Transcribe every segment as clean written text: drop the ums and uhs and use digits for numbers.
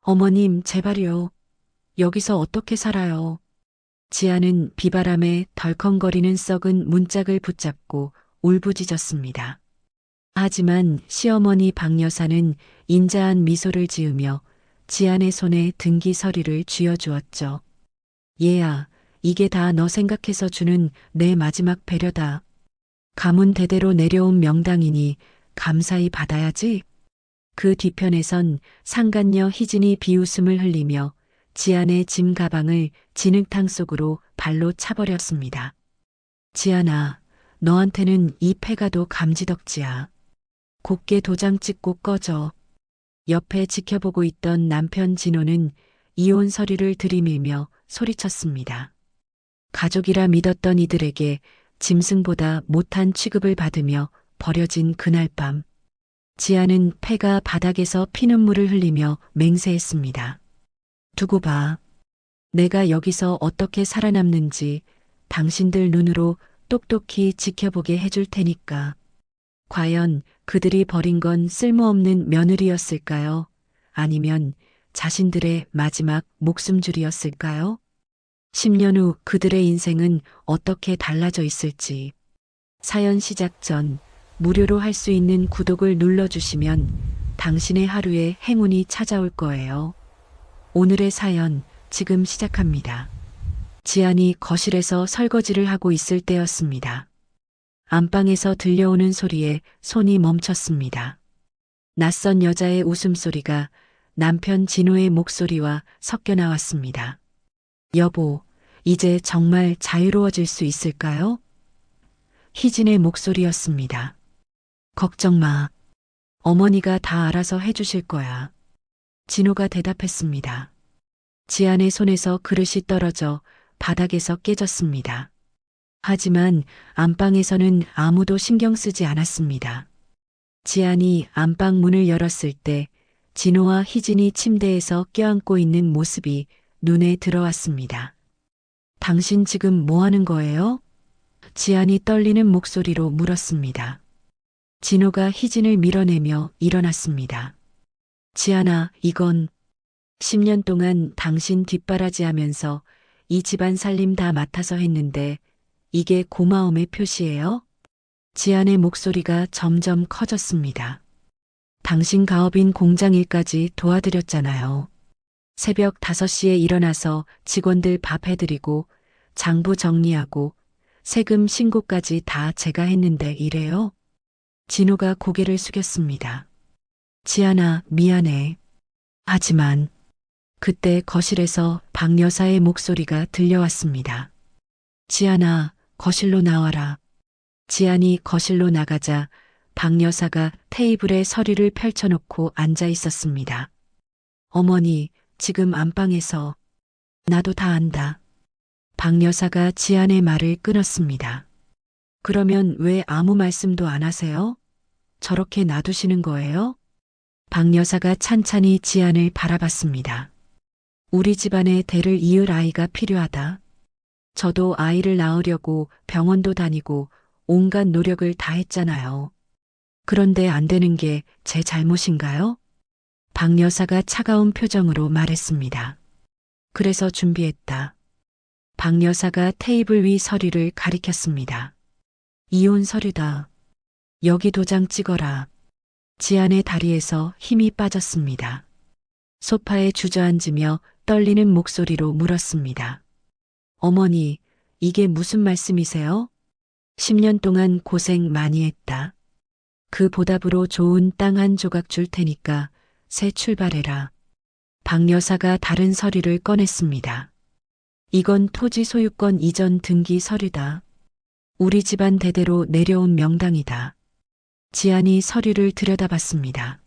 어머님, 제발요. 여기서 어떻게 살아요? 지아는 비바람에 덜컹거리는 썩은 문짝을 붙잡고 울부짖었습니다. 하지만 시어머니 박 여사는 인자한 미소를 지으며 지안의 손에 등기 서류를 쥐어주었죠. 얘야, 이게 다 너 생각해서 주는 내 마지막 배려다. 가문 대대로 내려온 명당이니 감사히 받아야지. 그 뒤편에선 상간녀 희진이 비웃음을 흘리며 지안의 짐 가방을 진흙탕 속으로 발로 차버렸습니다. 지안아, 너한테는 이 패가도 감지덕지야. 곱게 도장 찍고 꺼져. 옆에 지켜보고 있던 남편 진호는 이혼 서류를 들이밀며 소리쳤습니다. 가족이라 믿었던 이들에게 짐승보다 못한 취급을 받으며 버려진 그날 밤. 지아는 폐가 바닥에서 피눈물을 흘리며 맹세했습니다. 두고 봐. 내가 여기서 어떻게 살아남는지 당신들 눈으로 똑똑히 지켜보게 해줄 테니까. 과연 그들이 버린 건 쓸모없는 며느리였을까요? 아니면 자신들의 마지막 목숨줄이었을까요? 10년 후 그들의 인생은 어떻게 달라져 있을지. 사연 시작 전 무료로 할 수 있는 구독을 눌러주시면 당신의 하루에 행운이 찾아올 거예요. 오늘의 사연 지금 시작합니다. 지안이 거실에서 설거지를 하고 있을 때였습니다. 안방에서 들려오는 소리에 손이 멈췄습니다. 낯선 여자의 웃음소리가 남편 진호의 목소리와 섞여 나왔습니다. 여보, 이제 정말 자유로워질 수 있을까요? 희진의 목소리였습니다. 걱정 마. 어머니가 다 알아서 해주실 거야. 진호가 대답했습니다. 지안의 손에서 그릇이 떨어져 바닥에서 깨졌습니다. 하지만 안방에서는 아무도 신경 쓰지 않았습니다. 지안이 안방 문을 열었을 때 진호와 희진이 침대에서 껴안고 있는 모습이 눈에 들어왔습니다. 당신 지금 뭐 하는 거예요? 지안이 떨리는 목소리로 물었습니다. 진호가 희진을 밀어내며 일어났습니다. 지안아, 이건 10년 동안 당신 뒷바라지하면서 이 집안 살림 다 맡아서 했는데 이게 고마움의 표시예요? 지안의 목소리가 점점 커졌습니다. 당신 가업인 공장 일까지 도와드렸잖아요. 새벽 5시에 일어나서 직원들 밥 해드리고 장부 정리하고 세금 신고까지 다 제가 했는데 이래요? 진호가 고개를 숙였습니다. 지안아, 미안해. 하지만 그때 거실에서 박 여사의 목소리가 들려왔습니다. 지안아, 거실로 나와라. 지안이 거실로 나가자 박 여사가 테이블에 서류를 펼쳐놓고 앉아 있었습니다. 어머니, 지금 안방에서 나도 다 안다. 박 여사가 지안의 말을 끊었습니다. 그러면 왜 아무 말씀도 안 하세요? 저렇게 놔두시는 거예요? 박 여사가 찬찬히 지안을 바라봤습니다. 우리 집안에 대를 이을 아이가 필요하다. 저도 아이를 낳으려고 병원도 다니고 온갖 노력을 다 했잖아요. 그런데 안 되는 게 제 잘못인가요? 박 여사가 차가운 표정으로 말했습니다. 그래서 준비했다. 박 여사가 테이블 위 서류를 가리켰습니다. 이혼 서류다. 여기 도장 찍어라. 지안의 다리에서 힘이 빠졌습니다. 소파에 주저앉으며 떨리는 목소리로 물었습니다. 어머니, 이게 무슨 말씀이세요? 10년 동안 고생 많이 했다. 그 보답으로 좋은 땅 한 조각 줄 테니까 새 출발해라. 박 여사가 다른 서류를 꺼냈습니다. 이건 토지 소유권 이전 등기 서류다. 우리 집안 대대로 내려온 명당이다. 지안이 서류를 들여다봤습니다.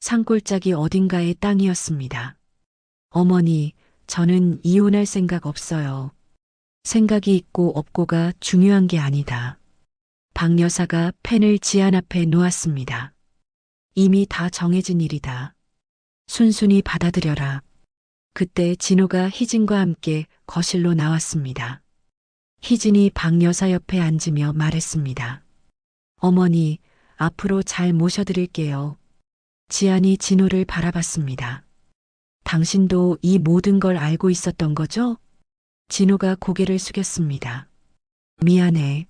산골짜기 어딘가의 땅이었습니다. 어머니, 저는 이혼할 생각 없어요. 생각이 있고 없고가 중요한 게 아니다. 박 여사가 펜을 지안 앞에 놓았습니다. 이미 다 정해진 일이다. 순순히 받아들여라. 그때 진호가 희진과 함께 거실로 나왔습니다. 희진이 박 여사 옆에 앉으며 말했습니다. 어머니, 앞으로 잘 모셔드릴게요. 지안이 진호를 바라봤습니다. 당신도 이 모든 걸 알고 있었던 거죠? 진호가 고개를 숙였습니다. 미안해.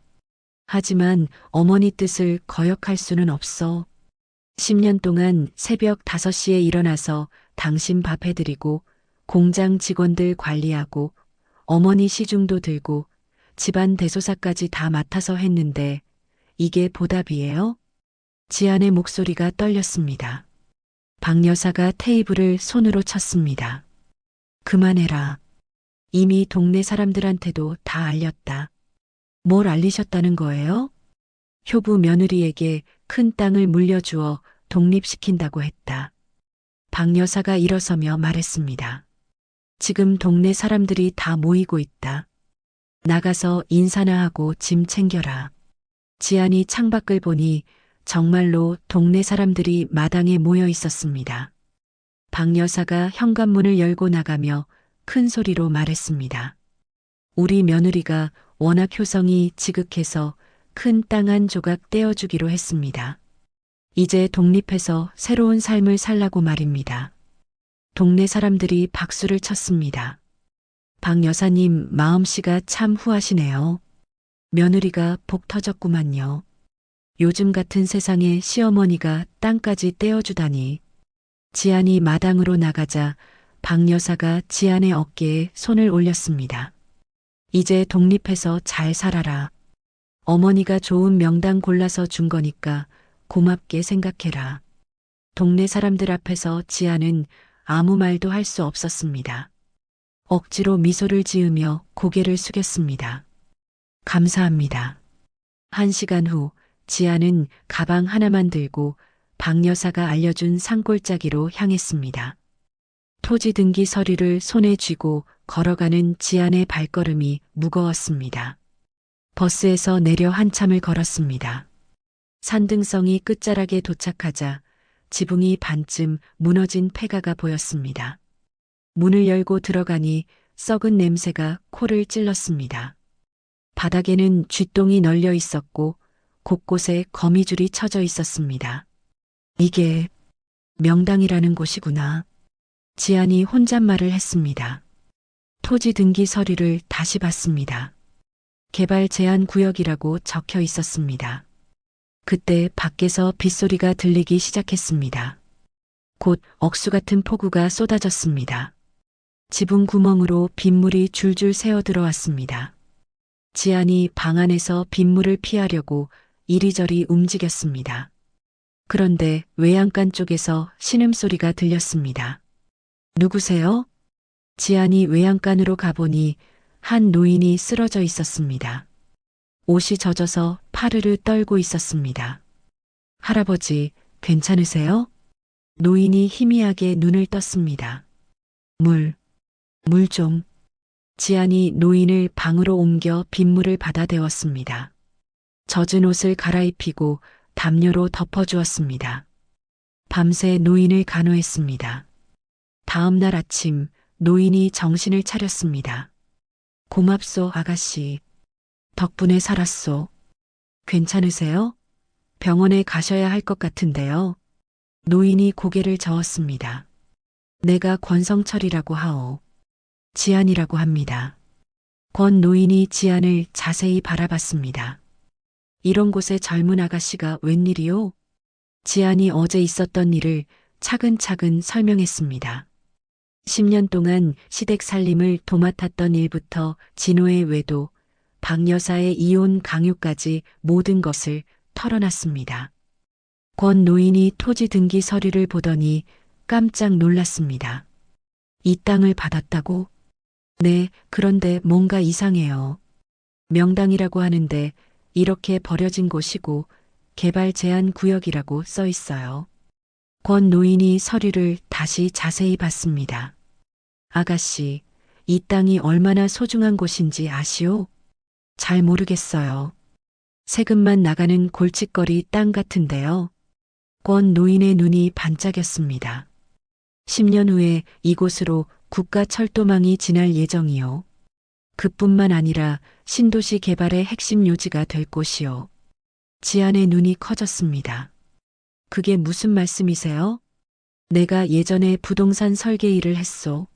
하지만 어머니 뜻을 거역할 수는 없어. 10년 동안 새벽 5시에 일어나서 당신 밥 해드리고 공장 직원들 관리하고 어머니 시중도 들고 집안 대소사까지 다 맡아서 했는데 이게 보답이에요? 지안의 목소리가 떨렸습니다. 박 여사가 테이블을 손으로 쳤습니다. 그만해라. 이미 동네 사람들한테도 다 알렸다. 뭘 알리셨다는 거예요? 효부 며느리에게 큰 땅을 물려주어 독립시킨다고 했다. 박 여사가 일어서며 말했습니다. 지금 동네 사람들이 다 모이고 있다. 나가서 인사나 하고 짐 챙겨라. 지안이 창밖을 보니 정말로 동네 사람들이 마당에 모여 있었습니다. 박 여사가 현관문을 열고 나가며 큰 소리로 말했습니다. 우리 며느리가 워낙 효성이 지극해서 큰 땅 한 조각 떼어주기로 했습니다. 이제 독립해서 새로운 삶을 살라고 말입니다. 동네 사람들이 박수를 쳤습니다. 박 여사님 마음씨가 참 후하시네요. 며느리가 복 터졌구만요. 요즘 같은 세상에 시어머니가 땅까지 떼어주다니. 지안이 마당으로 나가자 박 여사가 지안의 어깨에 손을 올렸습니다. 이제 독립해서 잘 살아라. 어머니가 좋은 명당 골라서 준 거니까 고맙게 생각해라. 동네 사람들 앞에서 지안은 아무 말도 할 수 없었습니다. 억지로 미소를 지으며 고개를 숙였습니다. 감사합니다. 1시간 후 지안은 가방 하나만 들고 박 여사가 알려준 산골짜기로 향했습니다. 토지 등기 서류를 손에 쥐고 걸어가는 지안의 발걸음이 무거웠습니다. 버스에서 내려 한참을 걸었습니다. 산등성이 끝자락에 도착하자 지붕이 반쯤 무너진 폐가가 보였습니다. 문을 열고 들어가니 썩은 냄새가 코를 찔렀습니다. 바닥에는 쥐똥이 널려 있었고 곳곳에 거미줄이 쳐져 있었습니다. 이게 명당이라는 곳이구나. 지안이 혼잣말을 했습니다. 토지 등기 서류를 다시 봤습니다. 개발 제한 구역이라고 적혀 있었습니다. 그때 밖에서 빗소리가 들리기 시작했습니다. 곧 억수 같은 폭우가 쏟아졌습니다. 지붕 구멍으로 빗물이 줄줄 새어 들어왔습니다. 지안이 방 안에서 빗물을 피하려고 이리저리 움직였습니다. 그런데 외양간 쪽에서 신음소리가 들렸습니다. 누구세요? 지안이 외양간으로 가보니 한 노인이 쓰러져 있었습니다. 옷이 젖어서 파르르 떨고 있었습니다. 할아버지, 괜찮으세요? 노인이 희미하게 눈을 떴습니다. 물 좀. 지안이 노인을 방으로 옮겨 빗물을 받아대었습니다. 젖은 옷을 갈아입히고 담요로 덮어주었습니다. 밤새 노인을 간호했습니다. 다음 날 아침 노인이 정신을 차렸습니다. 고맙소, 아가씨. 덕분에 살았소. 괜찮으세요? 병원에 가셔야 할 것 같은데요. 노인이 고개를 저었습니다. 내가 권성철이라고 하오. 지안이라고 합니다. 권 노인이 지안을 자세히 바라봤습니다. 이런 곳에 젊은 아가씨가 웬일이요? 지안이 어제 있었던 일을 차근차근 설명했습니다. 10년 동안 시댁 살림을 도맡았던 일부터 진호의 외도, 박 여사의 이혼 강요까지 모든 것을 털어놨습니다. 권 노인이 토지 등기 서류를 보더니 깜짝 놀랐습니다. 이 땅을 받았다고? 네, 그런데 뭔가 이상해요. 명당이라고 하는데 이렇게 버려진 곳이고 개발 제한 구역이라고 써 있어요. 권 노인이 서류를 다시 자세히 봤습니다. 아가씨, 이 땅이 얼마나 소중한 곳인지 아시오? 잘 모르겠어요. 세금만 나가는 골칫거리 땅 같은데요. 권 노인의 눈이 반짝였습니다. 10년 후에 이곳으로 국가철도망이 지날 예정이요. 그뿐만 아니라 신도시 개발의 핵심 요지가 될 곳이요. 지안의 눈이 커졌습니다. 그게 무슨 말씀이세요? 내가 예전에 부동산 설계 일을 했소.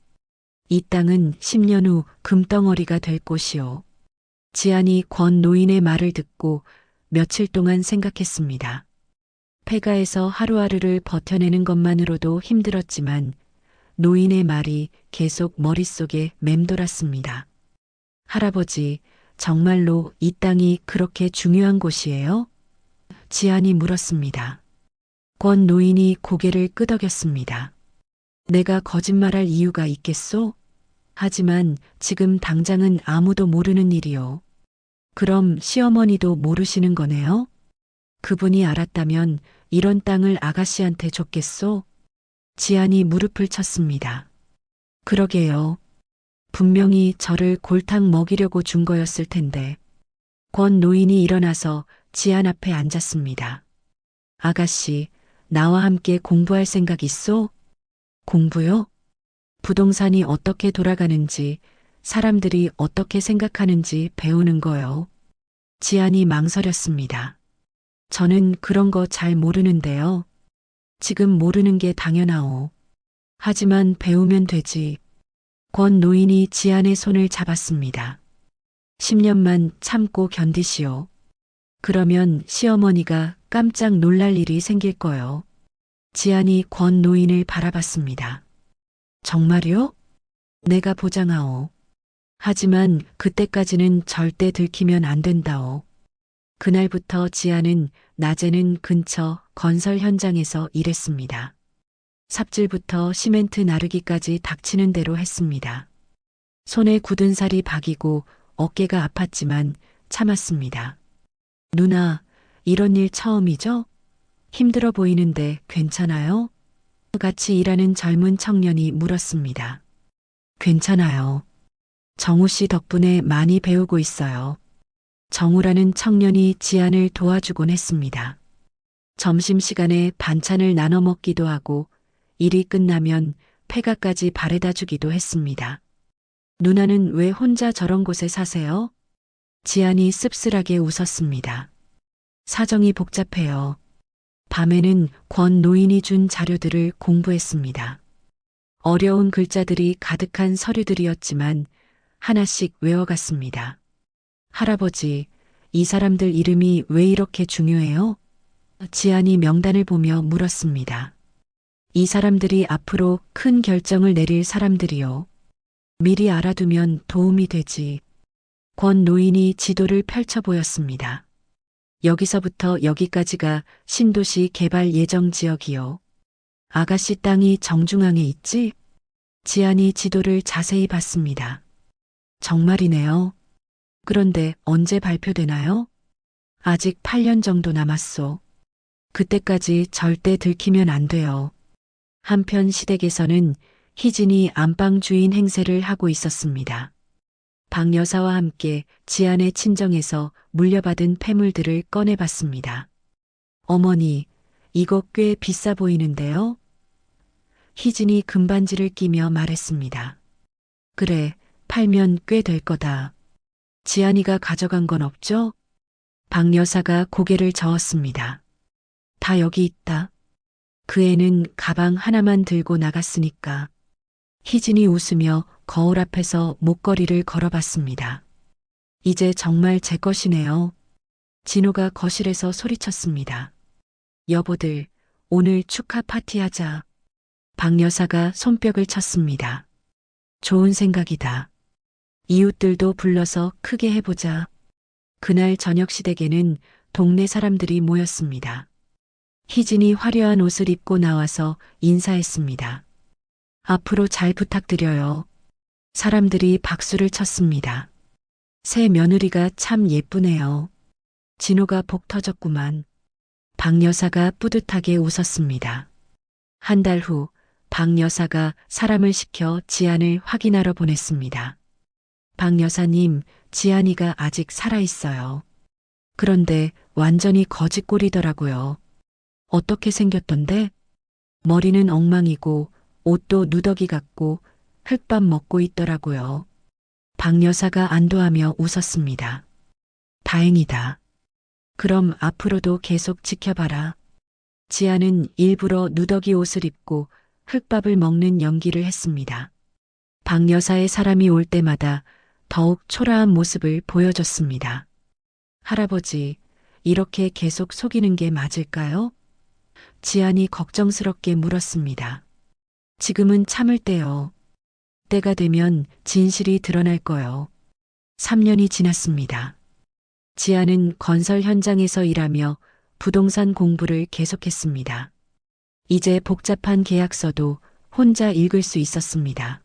이 땅은 10년 후 금덩어리가 될 곳이오. 지안이 권 노인의 말을 듣고 며칠 동안 생각했습니다. 폐가에서 하루하루를 버텨내는 것만으로도 힘들었지만 노인의 말이 계속 머릿속에 맴돌았습니다. 할아버지, 정말로 이 땅이 그렇게 중요한 곳이에요? 지안이 물었습니다. 권 노인이 고개를 끄덕였습니다. 내가 거짓말할 이유가 있겠소? 하지만 지금 당장은 아무도 모르는 일이요. 그럼 시어머니도 모르시는 거네요? 그분이 알았다면 이런 땅을 아가씨한테 줬겠소? 지안이 무릎을 쳤습니다. 그러게요. 분명히 저를 골탕 먹이려고 준 거였을 텐데. 권 노인이 일어나서 지안 앞에 앉았습니다. 아가씨, 나와 함께 공부할 생각 있소? 공부요? 부동산이 어떻게 돌아가는지, 사람들이 어떻게 생각하는지 배우는 거요. 지안이 망설였습니다. 저는 그런 거 잘 모르는데요. 지금 모르는 게 당연하오. 하지만 배우면 되지. 권 노인이 지안의 손을 잡았습니다. 10년만 참고 견디시오. 그러면 시어머니가 깜짝 놀랄 일이 생길 거요. 지안이 권 노인을 바라봤습니다. 정말요? 내가 보장하오. 하지만 그때까지는 절대 들키면 안 된다오. 그날부터 지안은 낮에는 근처 건설 현장에서 일했습니다. 삽질부터 시멘트 나르기까지 닥치는 대로 했습니다. 손에 굳은 살이 박이고 어깨가 아팠지만 참았습니다. 누나, 이런 일 처음이죠? 힘들어 보이는데 괜찮아요? 같이 일하는 젊은 청년이 물었습니다. 괜찮아요. 정우 씨 덕분에 많이 배우고 있어요. 정우라는 청년이 지안을 도와주곤 했습니다. 점심시간에 반찬을 나눠 먹기도 하고 일이 끝나면 폐가까지 바래다 주기도 했습니다. 누나는 왜 혼자 저런 곳에 사세요? 지안이 씁쓸하게 웃었습니다. 사정이 복잡해요. 밤에는 권 노인이 준 자료들을 공부했습니다. 어려운 글자들이 가득한 서류들이었지만 하나씩 외워갔습니다. 할아버지, 이 사람들 이름이 왜 이렇게 중요해요? 지안이 명단을 보며 물었습니다. 이 사람들이 앞으로 큰 결정을 내릴 사람들이요. 미리 알아두면 도움이 되지. 권 노인이 지도를 펼쳐 보였습니다. 여기서부터 여기까지가 신도시 개발 예정 지역이요. 아가씨 땅이 정중앙에 있지? 지안이 지도를 자세히 봤습니다. 정말이네요. 그런데 언제 발표되나요? 아직 8년 정도 남았소. 그때까지 절대 들키면 안 돼요. 한편 시댁에서는 희진이 안방 주인 행세를 하고 있었습니다. 박 여사와 함께 지안의 친정에서 물려받은 폐물들을 꺼내봤습니다. 어머니, 이거 꽤 비싸 보이는데요? 희진이 금반지를 끼며 말했습니다. 그래, 팔면 꽤 될 거다. 지안이가 가져간 건 없죠? 박 여사가 고개를 저었습니다. 다 여기 있다. 그 애는 가방 하나만 들고 나갔으니까. 희진이 웃으며 거울 앞에서 목걸이를 걸어봤습니다. 이제 정말 제 것이네요. 진호가 거실에서 소리쳤습니다. 여보들, 오늘 축하 파티하자. 박 여사가 손뼉을 쳤습니다. 좋은 생각이다. 이웃들도 불러서 크게 해보자. 그날 저녁 시댁에는 동네 사람들이 모였습니다. 희진이 화려한 옷을 입고 나와서 인사했습니다. 앞으로 잘 부탁드려요. 사람들이 박수를 쳤습니다. 새 며느리가 참 예쁘네요. 진호가 복 터졌구만. 박 여사가 뿌듯하게 웃었습니다. 한 달 후 박 여사가 사람을 시켜 지안을 확인하러 보냈습니다. 박 여사님, 지안이가 아직 살아있어요. 그런데 완전히 거짓골이더라고요. 어떻게 생겼던데? 머리는 엉망이고 옷도 누더기 같고 흙밥 먹고 있더라고요. 박 여사가 안도하며 웃었습니다. 다행이다. 그럼 앞으로도 계속 지켜봐라. 지안은 일부러 누더기 옷을 입고 흙밥을 먹는 연기를 했습니다. 박 여사의 사람이 올 때마다 더욱 초라한 모습을 보여줬습니다. 할아버지, 이렇게 계속 속이는 게 맞을까요? 지안이 걱정스럽게 물었습니다. 지금은 참을 때요. 때가 되면 진실이 드러날 거요. 3년이 지났습니다. 지안은 건설 현장에서 일하며 부동산 공부를 계속했습니다. 이제 복잡한 계약서도 혼자 읽을 수 있었습니다.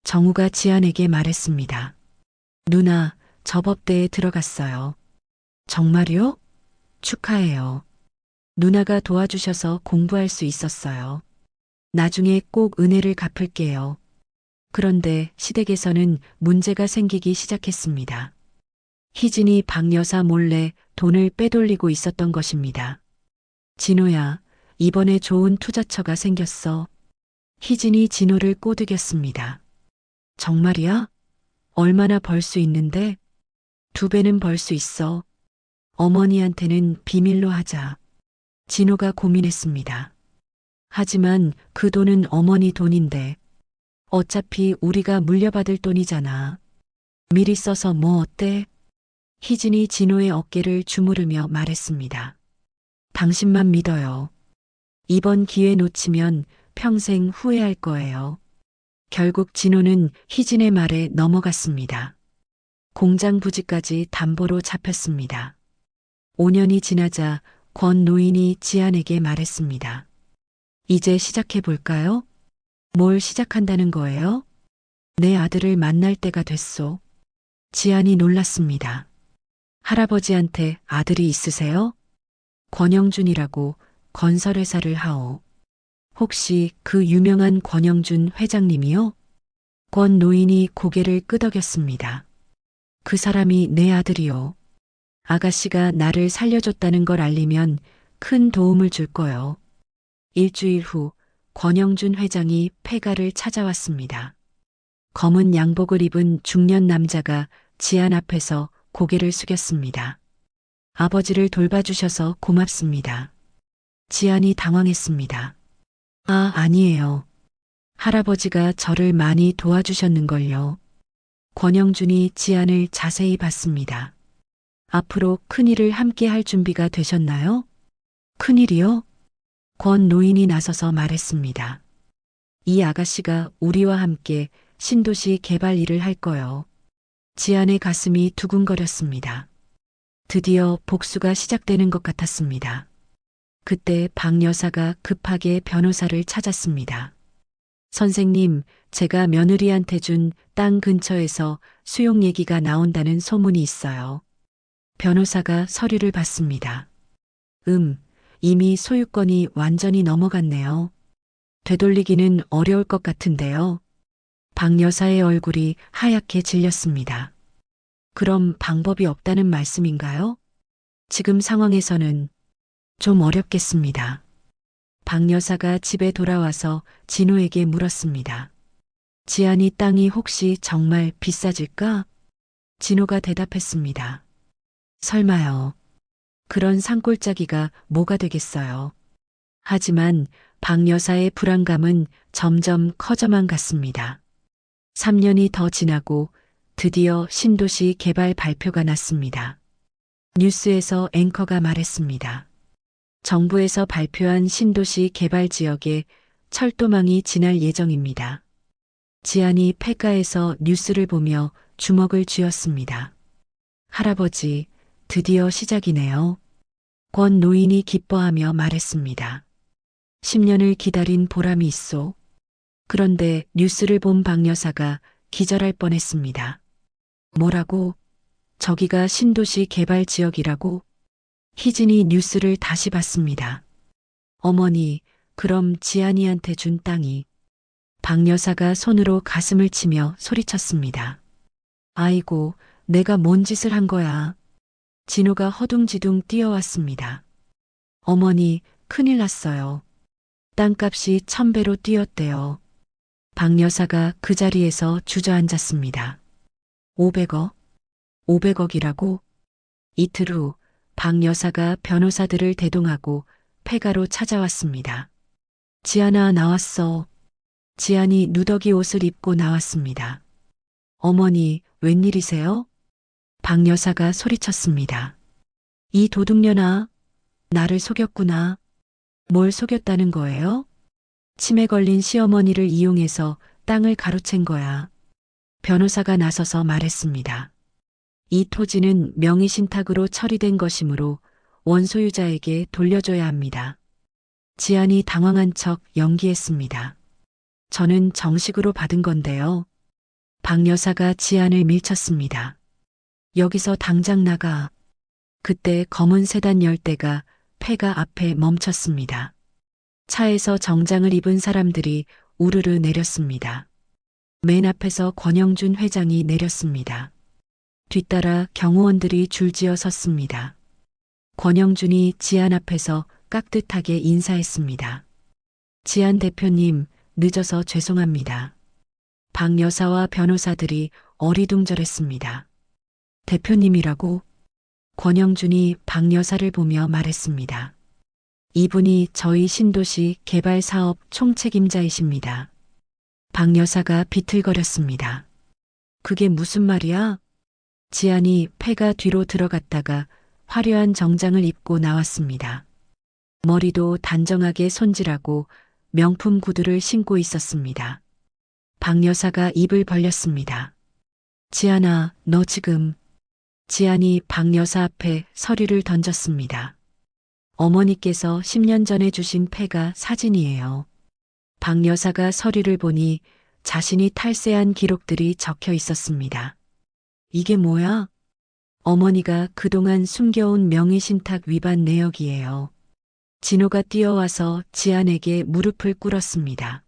정우가 지안에게 말했습니다. 누나, 저 법대에 들어갔어요. 정말요? 축하해요. 누나가 도와주셔서 공부할 수 있었어요. 나중에 꼭 은혜를 갚을게요. 그런데 시댁에서는 문제가 생기기 시작했습니다. 희진이 박 여사 몰래 돈을 빼돌리고 있었던 것입니다. 진호야, 이번에 좋은 투자처가 생겼어. 희진이 진호를 꼬드겼습니다. 정말이야? 얼마나 벌 수 있는데? 2배는 벌 수 있어. 어머니한테는 비밀로 하자. 진호가 고민했습니다. 하지만 그 돈은 어머니 돈인데 어차피 우리가 물려받을 돈이잖아. 미리 써서 뭐 어때? 희진이 진호의 어깨를 주무르며 말했습니다. 당신만 믿어요. 이번 기회 놓치면 평생 후회할 거예요. 결국 진호는 희진의 말에 넘어갔습니다. 공장 부지까지 담보로 잡혔습니다. 5년이 지나자 권 노인이 지안에게 말했습니다. 이제 시작해 볼까요? 뭘 시작한다는 거예요? 내 아들을 만날 때가 됐소. 지안이 놀랐습니다. 할아버지한테 아들이 있으세요? 권영준이라고 건설회사를 하오. 혹시 그 유명한 권영준 회장님이요? 권 노인이 고개를 끄덕였습니다. 그 사람이 내 아들이요. 아가씨가 나를 살려줬다는 걸 알리면 큰 도움을 줄 거요. 일주일 후 권영준 회장이 폐가를 찾아왔습니다. 검은 양복을 입은 중년 남자가 지안 앞에서 고개를 숙였습니다. 아버지를 돌봐주셔서 고맙습니다. 지안이 당황했습니다. 아, 아니에요. 할아버지가 저를 많이 도와주셨는걸요. 권영준이 지안을 자세히 봤습니다. 앞으로 큰일을 함께 할 준비가 되셨나요? 큰일이요? 권 노인이 나서서 말했습니다. 이 아가씨가 우리와 함께 신도시 개발 일을 할 거요. 지안의 가슴이 두근거렸습니다. 드디어 복수가 시작되는 것 같았습니다. 그때 박 여사가 급하게 변호사를 찾았습니다. 선생님, 제가 며느리한테 준 땅 근처에서 수용 얘기가 나온다는 소문이 있어요. 변호사가 서류를 받습니다. 이미 소유권이 완전히 넘어갔네요. 되돌리기는 어려울 것 같은데요. 박 여사의 얼굴이 하얗게 질렸습니다. 그럼 방법이 없다는 말씀인가요? 지금 상황에서는 좀 어렵겠습니다. 박 여사가 집에 돌아와서 진호에게 물었습니다. 지안이 땅이 혹시 정말 비싸질까? 진호가 대답했습니다. 설마요. 그런 산골짜기가 뭐가 되겠어요. 하지만 박 여사의 불안감은 점점 커져만 갔습니다. 3년이 더 지나고 드디어 신도시 개발 발표가 났습니다. 뉴스에서 앵커가 말했습니다. 정부에서 발표한 신도시 개발 지역에 철도망이 지날 예정입니다. 지안이 폐가에서 뉴스를 보며 주먹을 쥐었습니다. 할아버지, 드디어 시작이네요. 권 노인이 기뻐하며 말했습니다. 10년을 기다린 보람이 있소. 그런데 뉴스를 본 박 여사가 기절할 뻔했습니다. 뭐라고? 저기가 신도시 개발 지역이라고? 희진이 뉴스를 다시 봤습니다. 어머니, 그럼 지안이한테 준 땅이. 박 여사가 손으로 가슴을 치며 소리쳤습니다. 아이고, 내가 뭔 짓을 한 거야. 진호가 허둥지둥 뛰어왔습니다. 어머니, 큰일 났어요. 땅값이 1000배로 뛰었대요. 박 여사가 그 자리에서 주저앉았습니다. 500억? 500억이라고? 이틀 후 박 여사가 변호사들을 대동하고 폐가로 찾아왔습니다. 지안아, 나왔어. 지안이 누더기 옷을 입고 나왔습니다. 어머니, 웬일이세요? 박 여사가 소리쳤습니다. 이 도둑년아, 나를 속였구나. 뭘 속였다는 거예요? 치매 걸린 시어머니를 이용해서 땅을 가로챈 거야. 변호사가 나서서 말했습니다. 이 토지는 명의신탁으로 처리된 것이므로 원소유자에게 돌려줘야 합니다. 지안이 당황한 척 연기했습니다. 저는 정식으로 받은 건데요. 박 여사가 지안을 밀쳤습니다. 여기서 당장 나가. 그때 검은 세단 열대가 폐가 앞에 멈췄습니다. 차에서 정장을 입은 사람들이 우르르 내렸습니다. 맨 앞에서 권영준 회장이 내렸습니다. 뒤따라 경호원들이 줄지어 섰습니다. 권영준이 지안 앞에서 깍듯하게 인사했습니다. 지안 대표님, 늦어서 죄송합니다. 박 여사와 변호사들이 어리둥절했습니다. 대표님이라고? 권영준이 박 여사를 보며 말했습니다. 이분이 저희 신도시 개발사업 총책임자이십니다. 박 여사가 비틀거렸습니다. 그게 무슨 말이야? 지안이 폐가 뒤로 들어갔다가 화려한 정장을 입고 나왔습니다. 머리도 단정하게 손질하고 명품 구두를 신고 있었습니다. 박 여사가 입을 벌렸습니다. 지안아, 너 지금... 지안이 박 여사 앞에 서류를 던졌습니다. 어머니께서 10년 전에 주신 폐가 사진이에요. 박 여사가 서류를 보니 자신이 탈세한 기록들이 적혀 있었습니다. 이게 뭐야? 어머니가 그동안 숨겨온 명의신탁 위반 내역이에요. 진호가 뛰어와서 지안에게 무릎을 꿇었습니다.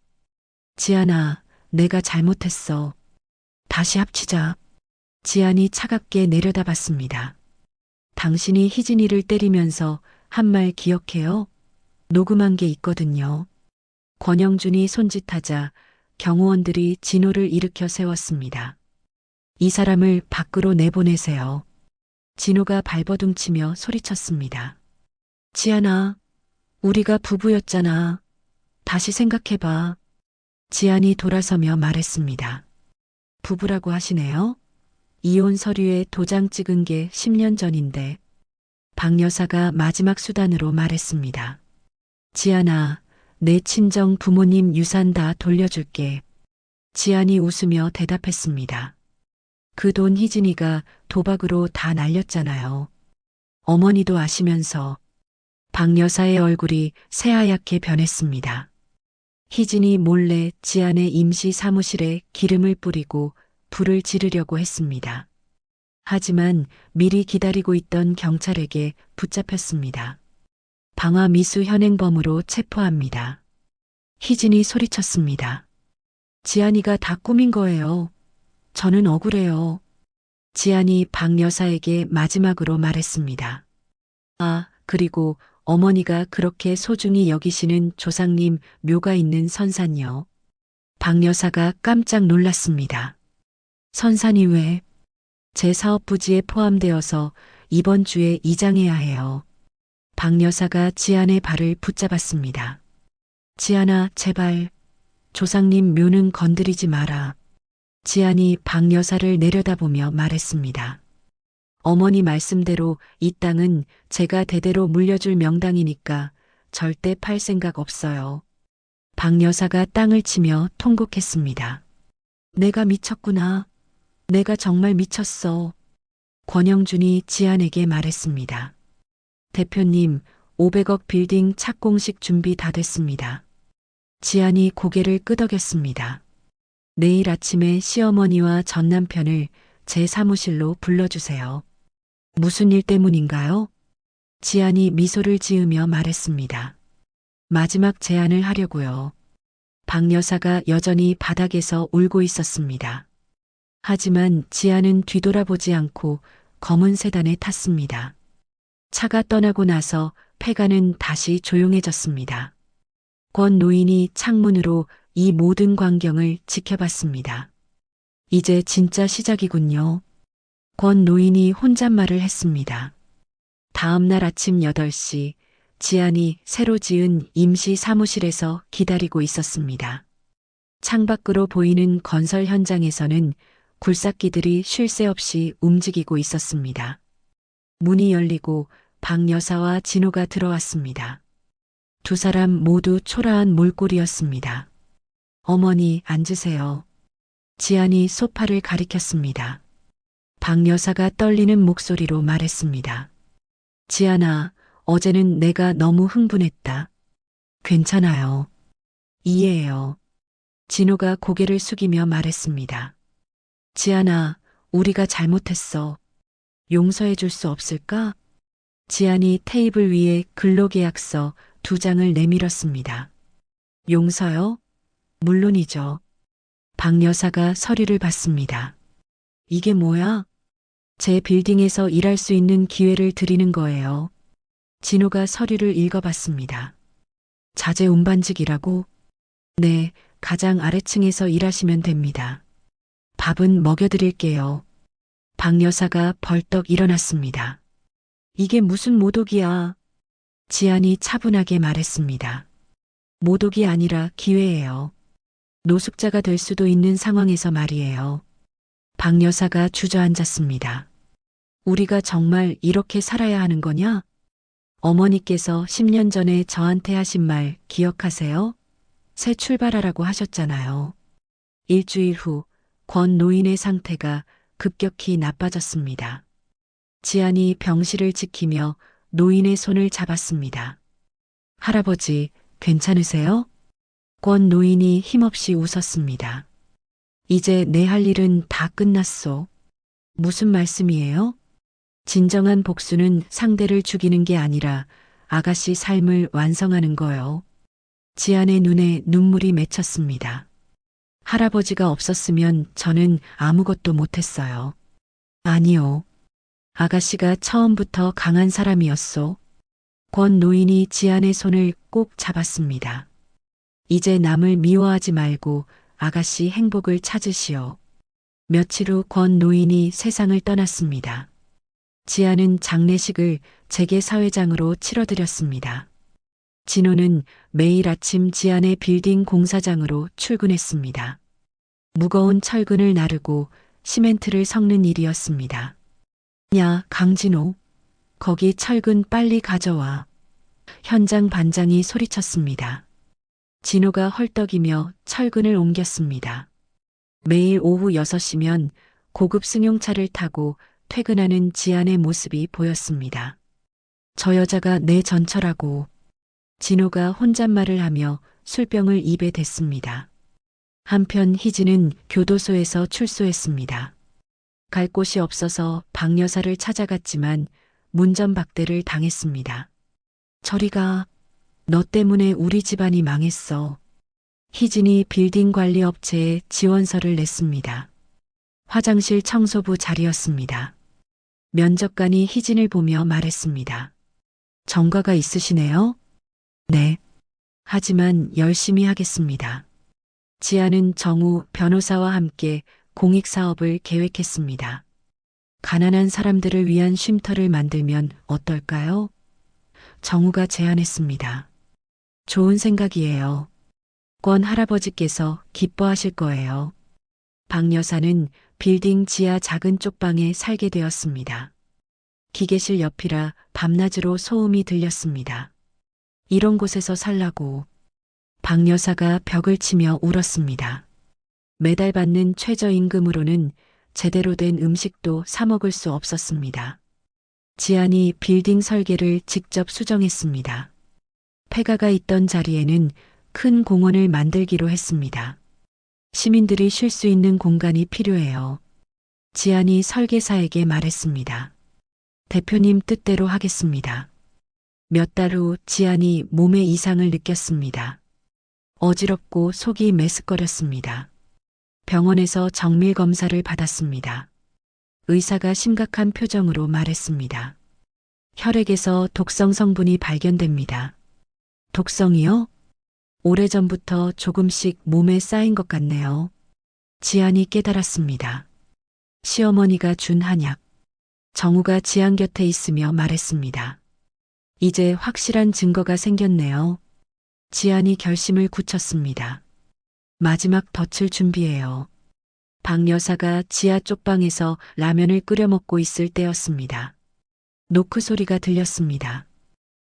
지안아, 내가 잘못했어. 다시 합치자. 지안이 차갑게 내려다봤습니다. 당신이 희진이를 때리면서 한 말 기억해요? 녹음한 게 있거든요. 권영준이 손짓하자 경호원들이 진호를 일으켜 세웠습니다. 이 사람을 밖으로 내보내세요. 진호가 발버둥치며 소리쳤습니다. 지안아, 우리가 부부였잖아. 다시 생각해봐. 지안이 돌아서며 말했습니다. 부부라고 하시네요? 이혼 서류에 도장 찍은 게 10년 전인데. 박 여사가 마지막 수단으로 말했습니다. 지안아, 내 친정 부모님 유산 다 돌려줄게. 지안이 웃으며 대답했습니다. 그 돈 희진이가 도박으로 다 날렸잖아요. 어머니도 아시면서. 박 여사의 얼굴이 새하얗게 변했습니다. 희진이 몰래 지안의 임시 사무실에 기름을 뿌리고 불을 지르려고 했습니다. 하지만 미리 기다리고 있던 경찰에게 붙잡혔습니다. 방화 미수 현행범으로 체포합니다. 희진이 소리쳤습니다. 지안이가 다 꾸민 거예요. 저는 억울해요. 지안이 박 여사에게 마지막으로 말했습니다. 아, 그리고 어머니가 그렇게 소중히 여기시는 조상님 묘가 있는 선산이요. 박 여사가 깜짝 놀랐습니다. 선산이 왜? 제 사업 부지에 포함되어서 이번 주에 이장해야 해요. 박 여사가 지안의 발을 붙잡았습니다. 지안아, 제발. 조상님 묘는 건드리지 마라. 지안이 박 여사를 내려다보며 말했습니다. 어머니 말씀대로 이 땅은 제가 대대로 물려줄 명당이니까 절대 팔 생각 없어요. 박 여사가 땅을 치며 통곡했습니다. 내가 미쳤구나. 내가 정말 미쳤어. 권영준이 지안에게 말했습니다. 대표님, 500억 빌딩 착공식 준비 다 됐습니다. 지안이 고개를 끄덕였습니다. 내일 아침에 시어머니와 전 남편을 제 사무실로 불러주세요. 무슨 일 때문인가요? 지안이 미소를 지으며 말했습니다. 마지막 제안을 하려고요. 박 여사가 여전히 바닥에서 울고 있었습니다. 하지만 지안은 뒤돌아보지 않고 검은 세단에 탔습니다. 차가 떠나고 나서 폐가는 다시 조용해졌습니다. 권 노인이 창문으로 이 모든 광경을 지켜봤습니다. 이제 진짜 시작이군요. 권 노인이 혼잣말을 했습니다. 다음 날 아침 8시 지안이 새로 지은 임시 사무실에서 기다리고 있었습니다. 창밖으로 보이는 건설 현장에서는 굴삭기들이 쉴 새 없이 움직이고 있었습니다. 문이 열리고 박 여사와 진호가 들어왔습니다. 두 사람 모두 초라한 몰골이었습니다. 어머니, 앉으세요. 지안이 소파를 가리켰습니다. 박 여사가 떨리는 목소리로 말했습니다. 지안아, 어제는 내가 너무 흥분했다. 괜찮아요. 이해해요. 진호가 고개를 숙이며 말했습니다. 지안아, 우리가 잘못했어. 용서해 줄 수 없을까? 지안이 테이블 위에 근로계약서 2장을 내밀었습니다. 용서요? 물론이죠. 박 여사가 서류를 받습니다. 이게 뭐야? 제 빌딩에서 일할 수 있는 기회를 드리는 거예요. 진호가 서류를 읽어봤습니다. 자재 운반직이라고? 네, 가장 아래층에서 일하시면 됩니다. 밥은 먹여드릴게요. 박 여사가 벌떡 일어났습니다. 이게 무슨 모독이야? 지안이 차분하게 말했습니다. 모독이 아니라 기회예요. 노숙자가 될 수도 있는 상황에서 말이에요. 박 여사가 주저앉았습니다. 우리가 정말 이렇게 살아야 하는 거냐? 어머니께서 10년 전에 저한테 하신 말 기억하세요? 새 출발하라고 하셨잖아요. 일주일 후 권 노인의 상태가 급격히 나빠졌습니다. 지안이 병실을 지키며 노인의 손을 잡았습니다. 할아버지, 괜찮으세요? 권 노인이 힘없이 웃었습니다. 이제 내 할 일은 다 끝났소. 무슨 말씀이에요? 진정한 복수는 상대를 죽이는 게 아니라 아가씨 삶을 완성하는 거요. 지안의 눈에 눈물이 맺혔습니다. 할아버지가 없었으면 저는 아무것도 못했어요. 아니요. 아가씨가 처음부터 강한 사람이었소. 권 노인이 지안의 손을 꼭 잡았습니다. 이제 남을 미워하지 말고 아가씨 행복을 찾으시오. 며칠 후 권 노인이 세상을 떠났습니다. 지안은 장례식을 재계 사회장으로 치러드렸습니다. 진호는 매일 아침 지안의 빌딩 공사장으로 출근했습니다. 무거운 철근을 나르고 시멘트를 섞는 일이었습니다. 야, 강진호. 거기 철근 빨리 가져와. 현장 반장이 소리쳤습니다. 진호가 헐떡이며 철근을 옮겼습니다. 매일 오후 6시면 고급 승용차를 타고 퇴근하는 지안의 모습이 보였습니다. 저 여자가 내 전처라고. 진호가 혼잣말을 하며 술병을 입에 댔습니다. 한편 희진은 교도소에서 출소했습니다. 갈 곳이 없어서 박 여사를 찾아갔지만 문전박대를 당했습니다. 저리 가. 너 때문에 우리 집안이 망했어. 희진이 빌딩 관리 업체에 지원서를 냈습니다. 화장실 청소부 자리였습니다. 면접관이 희진을 보며 말했습니다. 전과가 있으시네요? 네. 하지만 열심히 하겠습니다. 지안은 정우 변호사와 함께 공익사업을 계획했습니다. 가난한 사람들을 위한 쉼터를 만들면 어떨까요? 정우가 제안했습니다. 좋은 생각이에요. 권 할아버지께서 기뻐하실 거예요. 박 여사는 빌딩 지하 작은 쪽방에 살게 되었습니다. 기계실 옆이라 밤낮으로 소음이 들렸습니다. 이런 곳에서 살라고. 박 여사가 벽을 치며 울었습니다. 매달 받는 최저임금으로는 제대로 된 음식도 사 먹을 수 없었습니다. 지안이 빌딩 설계를 직접 수정했습니다. 폐가가 있던 자리에는 큰 공원을 만들기로 했습니다. 시민들이 쉴 수 있는 공간이 필요해요. 지안이 설계사에게 말했습니다. 대표님 뜻대로 하겠습니다. 몇 달 후 지안이 몸에 이상을 느꼈습니다. 어지럽고 속이 메스꺼렸습니다. 병원에서 정밀 검사를 받았습니다. 의사가 심각한 표정으로 말했습니다. 혈액에서 독성 성분이 발견됩니다. 독성이요? 오래전부터 조금씩 몸에 쌓인 것 같네요. 지안이 깨달았습니다. 시어머니가 준 한약. 정우가 지안 곁에 있으며 말했습니다. 이제 확실한 증거가 생겼네요. 지안이 결심을 굳혔습니다. 마지막 덫을 준비해요. 박 여사가 지하 쪽방에서 라면을 끓여 먹고 있을 때였습니다. 노크 소리가 들렸습니다.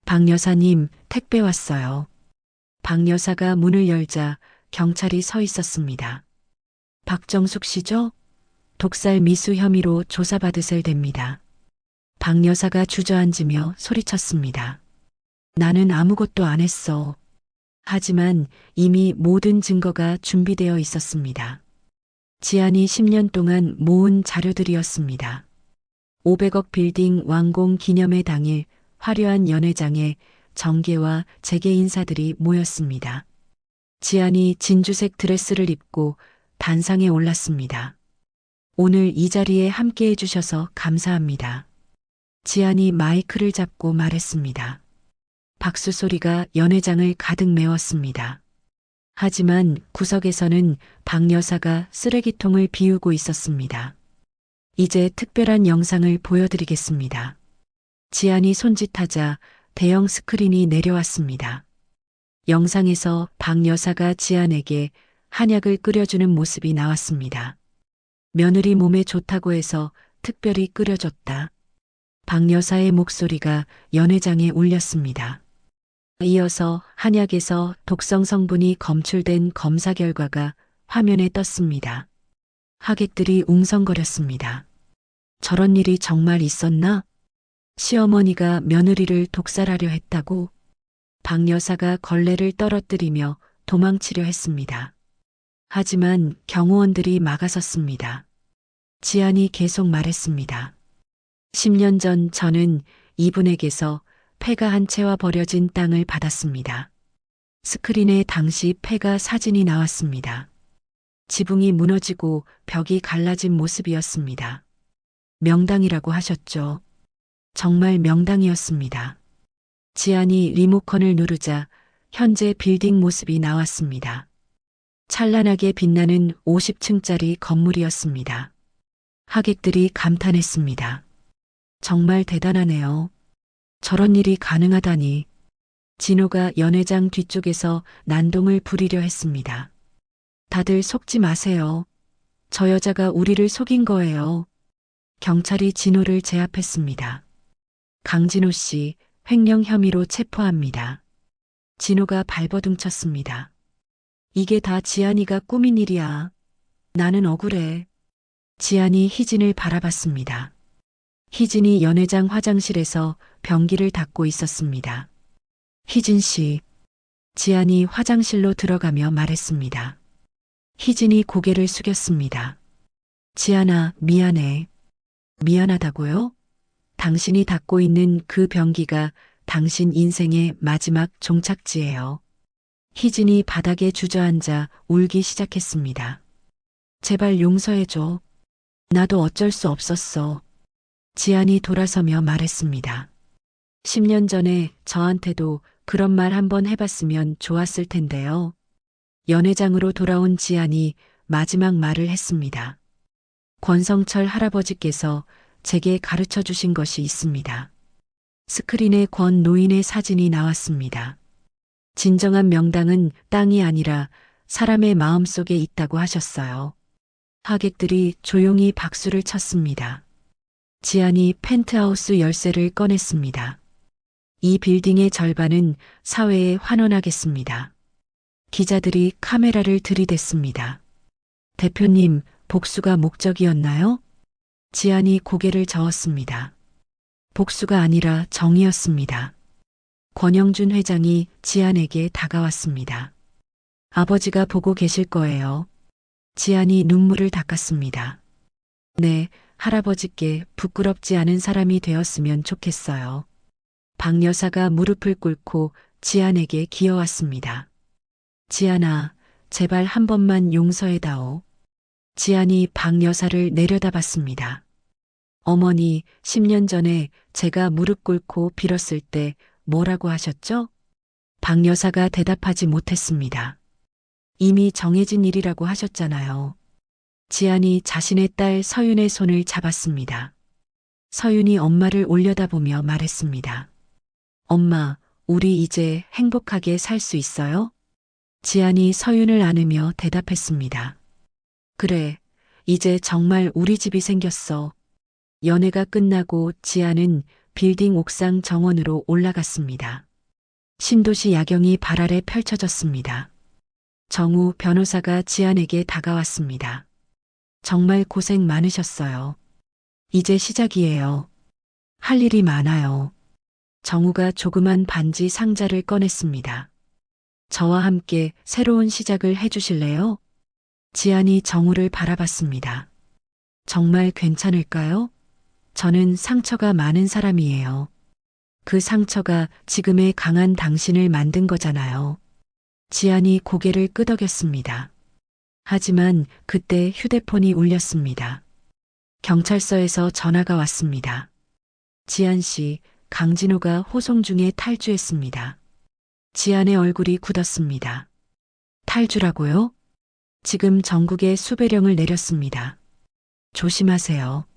박 여사님, 택배 왔어요. 박 여사가 문을 열자 경찰이 서 있었습니다. 박정숙 씨죠? 독살 미수 혐의로 조사받으실 됩니다. 박 여사가 주저앉으며 소리쳤습니다. 나는 아무것도 안 했어. 하지만 이미 모든 증거가 준비되어 있었습니다. 지안이 10년 동안 모은 자료들이었습니다. 500억 빌딩 완공 기념회 당일 화려한 연회장에 정계와 재계 인사들이 모였습니다. 지안이 진주색 드레스를 입고 단상에 올랐습니다. 오늘 이 자리에 함께 해주셔서 감사합니다. 지안이 마이크를 잡고 말했습니다. 박수 소리가 연회장을 가득 메웠습니다. 하지만 구석에서는 박 여사가 쓰레기통을 비우고 있었습니다. 이제 특별한 영상을 보여드리겠습니다. 지안이 손짓하자 대형 스크린이 내려왔습니다. 영상에서 박 여사가 지안에게 한약을 끓여주는 모습이 나왔습니다. 며느리 몸에 좋다고 해서 특별히 끓여줬다. 박 여사의 목소리가 연회장에 울렸습니다. 이어서 한약에서 독성 성분이 검출된 검사 결과가 화면에 떴습니다. 하객들이 웅성거렸습니다. 저런 일이 정말 있었나? 시어머니가 며느리를 독살하려 했다고? 박 여사가 걸레를 떨어뜨리며 도망치려 했습니다. 하지만 경호원들이 막아섰습니다. 지안이 계속 말했습니다. 10년 전 저는 이분에게서 폐가 한 채와 버려진 땅을 받았습니다. 스크린에 당시 폐가 사진이 나왔습니다. 지붕이 무너지고 벽이 갈라진 모습이었습니다. 명당이라고 하셨죠. 정말 명당이었습니다. 지안이 리모컨을 누르자 현재 빌딩 모습이 나왔습니다. 찬란하게 빛나는 50층짜리 건물이었습니다. 하객들이 감탄했습니다. 정말 대단하네요. 저런 일이 가능하다니. 진호가 연회장 뒤쪽에서 난동을 부리려 했습니다. 다들 속지 마세요. 저 여자가 우리를 속인 거예요. 경찰이 진호를 제압했습니다. 강진호 씨, 횡령 혐의로 체포합니다. 진호가 발버둥쳤습니다. 이게 다 지안이가 꾸민 일이야. 나는 억울해. 지안이 희진을 바라봤습니다. 희진이 연회장 화장실에서 변기를 닦고 있었습니다. 희진 씨. 지안이 화장실로 들어가며 말했습니다. 희진이 고개를 숙였습니다. 지안아, 미안해. 미안하다고요? 당신이 닦고 있는 그 변기가 당신 인생의 마지막 종착지예요. 희진이 바닥에 주저앉아 울기 시작했습니다. 제발 용서해줘. 나도 어쩔 수 없었어. 지안이 돌아서며 말했습니다. 10년 전에 저한테도 그런 말 한번 해봤으면 좋았을 텐데요. 연회장으로 돌아온 지안이 마지막 말을 했습니다. 권성철 할아버지께서 제게 가르쳐 주신 것이 있습니다. 스크린에 권 노인의 사진이 나왔습니다. 진정한 명당은 땅이 아니라 사람의 마음 속에 있다고 하셨어요. 하객들이 조용히 박수를 쳤습니다. 지안이 펜트하우스 열쇠를 꺼냈습니다. 이 빌딩의 절반은 사회에 환원하겠습니다. 기자들이 카메라를 들이댔습니다. 대표님, 복수가 목적이었나요? 지안이 고개를 저었습니다. 복수가 아니라 정의였습니다. 권영준 회장이 지안에게 다가왔습니다. 아버지가 보고 계실 거예요. 지안이 눈물을 닦았습니다. 네, 할아버지께 부끄럽지 않은 사람이 되었으면 좋겠어요. 박 여사가 무릎을 꿇고 지안에게 기어왔습니다. 지안아, 제발 한 번만 용서해다오. 지안이 박 여사를 내려다봤습니다. 어머니, 10년 전에 제가 무릎 꿇고 빌었을 때 뭐라고 하셨죠? 박 여사가 대답하지 못했습니다. 이미 정해진 일이라고 하셨잖아요. 지안이 자신의 딸 서윤의 손을 잡았습니다. 서윤이 엄마를 올려다보며 말했습니다. 엄마, 우리 이제 행복하게 살 수 있어요? 지안이 서윤을 안으며 대답했습니다. 그래, 이제 정말 우리 집이 생겼어. 연애가 끝나고 지안은 빌딩 옥상 정원으로 올라갔습니다. 신도시 야경이 발 아래 펼쳐졌습니다. 정우 변호사가 지안에게 다가왔습니다. 정말 고생 많으셨어요. 이제 시작이에요. 할 일이 많아요. 정우가 조그만 반지 상자를 꺼냈습니다. 저와 함께 새로운 시작을 해주실래요? 지안이 정우를 바라봤습니다. 정말 괜찮을까요? 저는 상처가 많은 사람이에요. 그 상처가 지금의 강한 당신을 만든 거잖아요. 지안이 고개를 끄덕였습니다. 하지만 그때 휴대폰이 울렸습니다. 경찰서에서 전화가 왔습니다. 지안 씨, 강진호가 호송 중에 탈주했습니다. 지안의 얼굴이 굳었습니다. 탈주라고요? 지금 전국에 수배령을 내렸습니다. 조심하세요.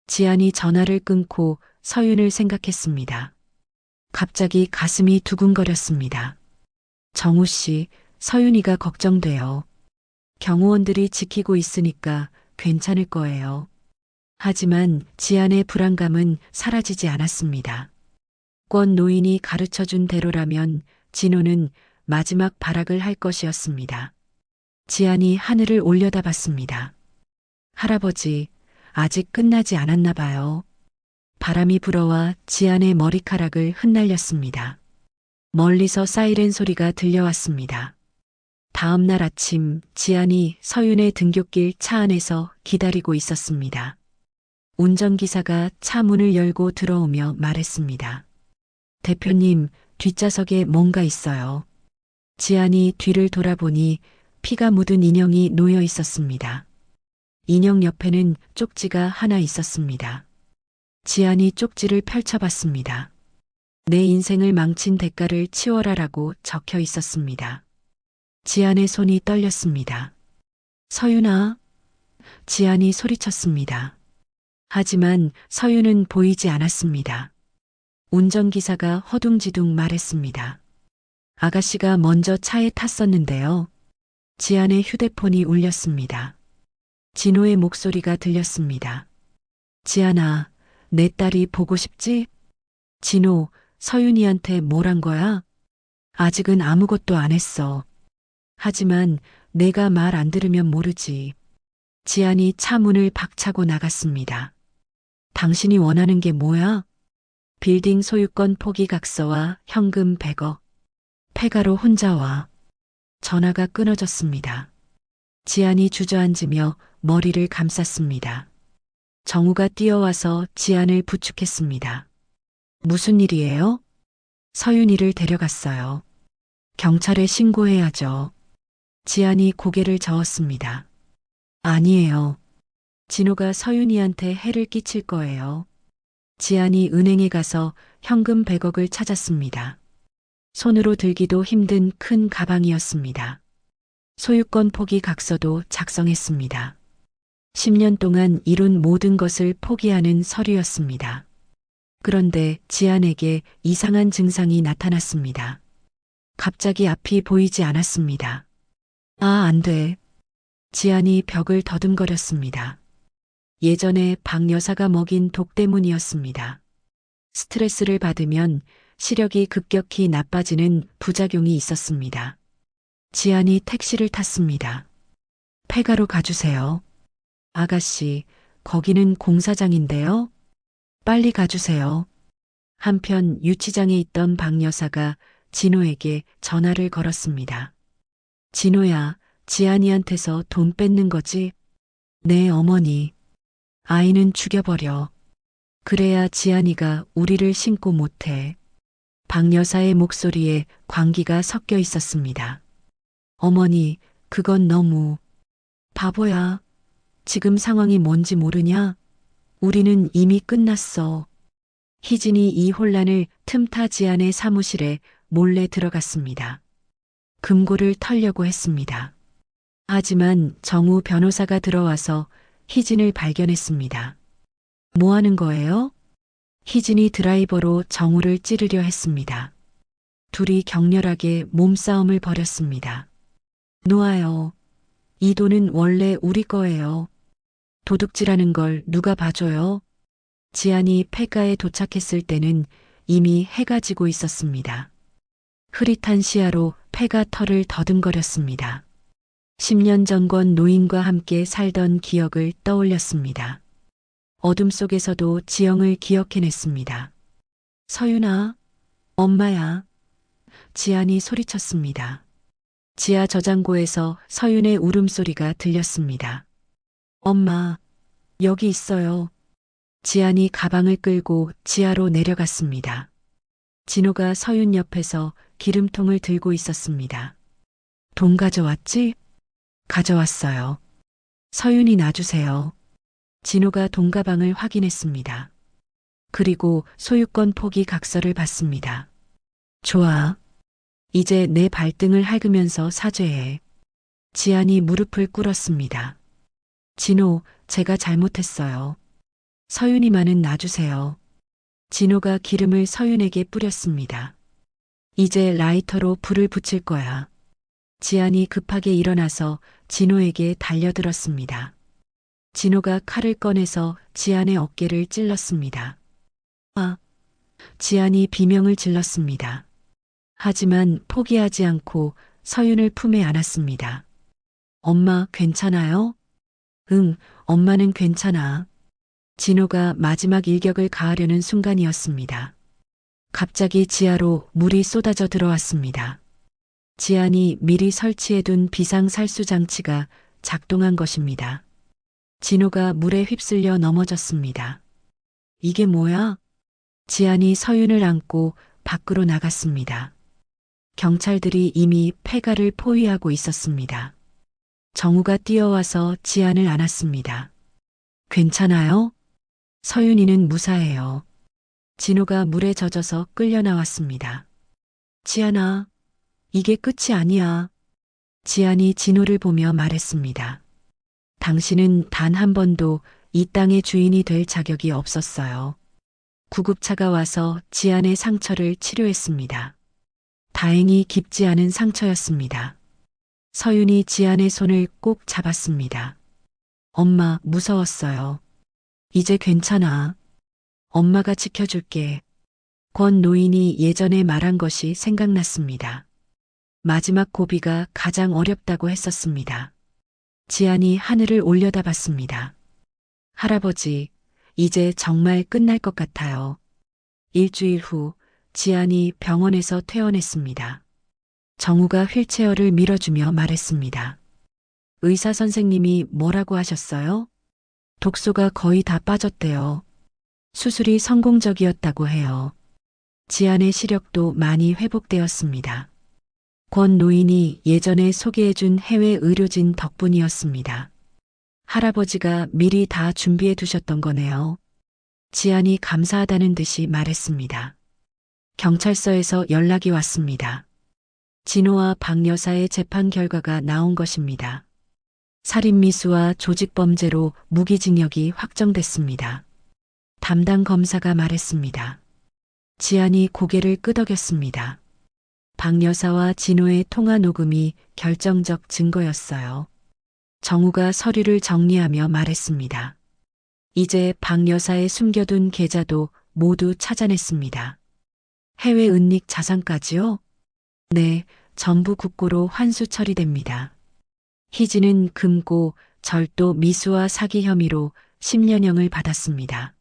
지안이 전화를 끊고 서윤을 생각했습니다. 갑자기 가슴이 두근거렸습니다. 정우 씨, 서윤이가 걱정돼요. 경호원들이 지키고 있으니까 괜찮을 거예요. 하지만 지안의 불안감은 사라지지 않았습니다. 권 노인이 가르쳐준 대로라면 진호는 마지막 발악을 할 것이었습니다. 지안이 하늘을 올려다봤습니다. 할아버지, 아직 끝나지 않았나 봐요. 바람이 불어와 지안의 머리카락을 흩날렸습니다. 멀리서 사이렌 소리가 들려왔습니다. 다음 날 아침 지안이 서윤의 등굣길 차 안에서 기다리고 있었습니다. 운전기사가 차 문을 열고 들어오며 말했습니다. 대표님, 뒷좌석에 뭔가 있어요. 지안이 뒤를 돌아보니 피가 묻은 인형이 놓여 있었습니다. 인형 옆에는 쪽지가 하나 있었습니다. 지안이 쪽지를 펼쳐봤습니다. 내 인생을 망친 대가를 치워라라고 적혀 있었습니다. 지안의 손이 떨렸습니다. 서윤아, 지안이 소리쳤습니다. 하지만 서윤은 보이지 않았습니다. 운전기사가 허둥지둥 말했습니다. 아가씨가 먼저 차에 탔었는데요. 지안의 휴대폰이 울렸습니다. 진호의 목소리가 들렸습니다. 지안아, 내 딸이 보고 싶지? 진호, 서윤이한테 뭘 한 거야? 아직은 아무것도 안 했어. 하지만 내가 말 안 들으면 모르지. 지안이 차 문을 박차고 나갔습니다. 당신이 원하는 게 뭐야? 빌딩 소유권 포기 각서와 현금 100억. 폐가로 혼자 와. 전화가 끊어졌습니다. 지안이 주저앉으며 머리를 감쌌습니다. 정우가 뛰어와서 지안을 부축했습니다. 무슨 일이에요? 서윤이를 데려갔어요. 경찰에 신고해야죠. 지안이 고개를 저었습니다. 아니에요. 진호가 서윤이한테 해를 끼칠 거예요. 지안이 은행에 가서 현금 100억을 찾았습니다. 손으로 들기도 힘든 큰 가방이었습니다. 소유권 포기 각서도 작성했습니다. 10년 동안 이룬 모든 것을 포기하는 서류였습니다. 그런데 지안에게 이상한 증상이 나타났습니다. 갑자기 앞이 보이지 않았습니다. 아, 안 돼. 지안이 벽을 더듬거렸습니다. 예전에 박 여사가 먹인 독 때문이었습니다. 스트레스를 받으면 시력이 급격히 나빠지는 부작용이 있었습니다. 지안이 택시를 탔습니다. 폐가로 가주세요. 아가씨, 거기는 공사장인데요. 빨리 가주세요. 한편 유치장에 있던 박 여사가 진호에게 전화를 걸었습니다. 진호야, 지안이한테서 돈 뺏는 거지? 네, 어머니. 아이는 죽여버려. 그래야 지안이가 우리를 신고 못해. 박 여사의 목소리에 광기가 섞여 있었습니다. 어머니, 그건 너무... 바보야. 지금 상황이 뭔지 모르냐? 우리는 이미 끝났어. 희진이 이 혼란을 틈타 지안의 사무실에 몰래 들어갔습니다. 금고를 털려고 했습니다. 하지만 정우 변호사가 들어와서 희진을 발견했습니다. 뭐 하는 거예요? 희진이 드라이버로 정우를 찌르려 했습니다. 둘이 격렬하게 몸싸움을 벌였습니다. 놓아요. 이 돈은 원래 우리 거예요. 도둑질하는 걸 누가 봐줘요? 지안이 폐가에 도착했을 때는 이미 해가 지고 있었습니다. 흐릿한 시야로 폐가 털을 더듬거렸습니다. 10년 전권 노인과 함께 살던 기억을 떠올렸습니다. 어둠 속에서도 지영을 기억해냈습니다. 서윤아, 엄마야. 지안이 소리쳤습니다. 지하 저장고에서 서윤의 울음소리가 들렸습니다. 엄마, 여기 있어요. 지안이 가방을 끌고 지하로 내려갔습니다. 진호가 서윤 옆에서 기름통을 들고 있었습니다. 돈 가져왔지? 가져왔어요. 서윤이 놔주세요. 진호가 돈 가방을 확인했습니다. 그리고 소유권 포기 각서를 받습니다. 좋아. 이제 내 발등을 핥으면서 사죄해. 지안이 무릎을 꿇었습니다. 진호, 제가 잘못했어요. 서윤이만은 놔주세요. 진호가 기름을 서윤에게 뿌렸습니다. 이제 라이터로 불을 붙일 거야. 지안이 급하게 일어나서 진호에게 달려들었습니다. 진호가 칼을 꺼내서 지안의 어깨를 찔렀습니다. 아! 지안이 비명을 질렀습니다. 하지만 포기하지 않고 서윤을 품에 안았습니다. 엄마 괜찮아요? 응, 엄마는 괜찮아. 진호가 마지막 일격을 가하려는 순간이었습니다. 갑자기 지하로 물이 쏟아져 들어왔습니다. 지안이 미리 설치해둔 비상살수 장치가 작동한 것입니다. 진호가 물에 휩쓸려 넘어졌습니다. 이게 뭐야? 지안이 서윤을 안고 밖으로 나갔습니다. 경찰들이 이미 폐가를 포위하고 있었습니다. 정우가 뛰어와서 지안을 안았습니다. 괜찮아요? 서윤이는 무사해요. 진호가 물에 젖어서 끌려 나왔습니다. 지안아, 이게 끝이 아니야. 지안이 진호를 보며 말했습니다. 당신은 단 한 번도 이 땅의 주인이 될 자격이 없었어요. 구급차가 와서 지안의 상처를 치료했습니다. 다행히 깊지 않은 상처였습니다. 서윤이 지안의 손을 꼭 잡았습니다. 엄마, 무서웠어요. 이제 괜찮아. 엄마가 지켜줄게. 권 노인이 예전에 말한 것이 생각났습니다. 마지막 고비가 가장 어렵다고 했었습니다. 지안이 하늘을 올려다봤습니다. 할아버지, 이제 정말 끝날 것 같아요. 일주일 후 지안이 병원에서 퇴원했습니다. 정우가 휠체어를 밀어주며 말했습니다. 의사 선생님이 뭐라고 하셨어요? 독소가 거의 다 빠졌대요. 수술이 성공적이었다고 해요. 지안의 시력도 많이 회복되었습니다. 권 노인이 예전에 소개해준 해외 의료진 덕분이었습니다. 할아버지가 미리 다 준비해 두셨던 거네요. 지안이 감사하다는 듯이 말했습니다. 경찰서에서 연락이 왔습니다. 진호와 박 여사의 재판 결과가 나온 것입니다. 살인미수와 조직범죄로 무기징역이 확정됐습니다. 담당 검사가 말했습니다. 지안이 고개를 끄덕였습니다. 박 여사와 진호의 통화 녹음이 결정적 증거였어요. 정우가 서류를 정리하며 말했습니다. 이제 박 여사의 숨겨둔 계좌도 모두 찾아냈습니다. 해외 은닉 자산까지요? 네, 전부 국고로 환수 처리됩니다. 희진은 금고, 절도 미수와 사기 혐의로 10년형을 받았습니다.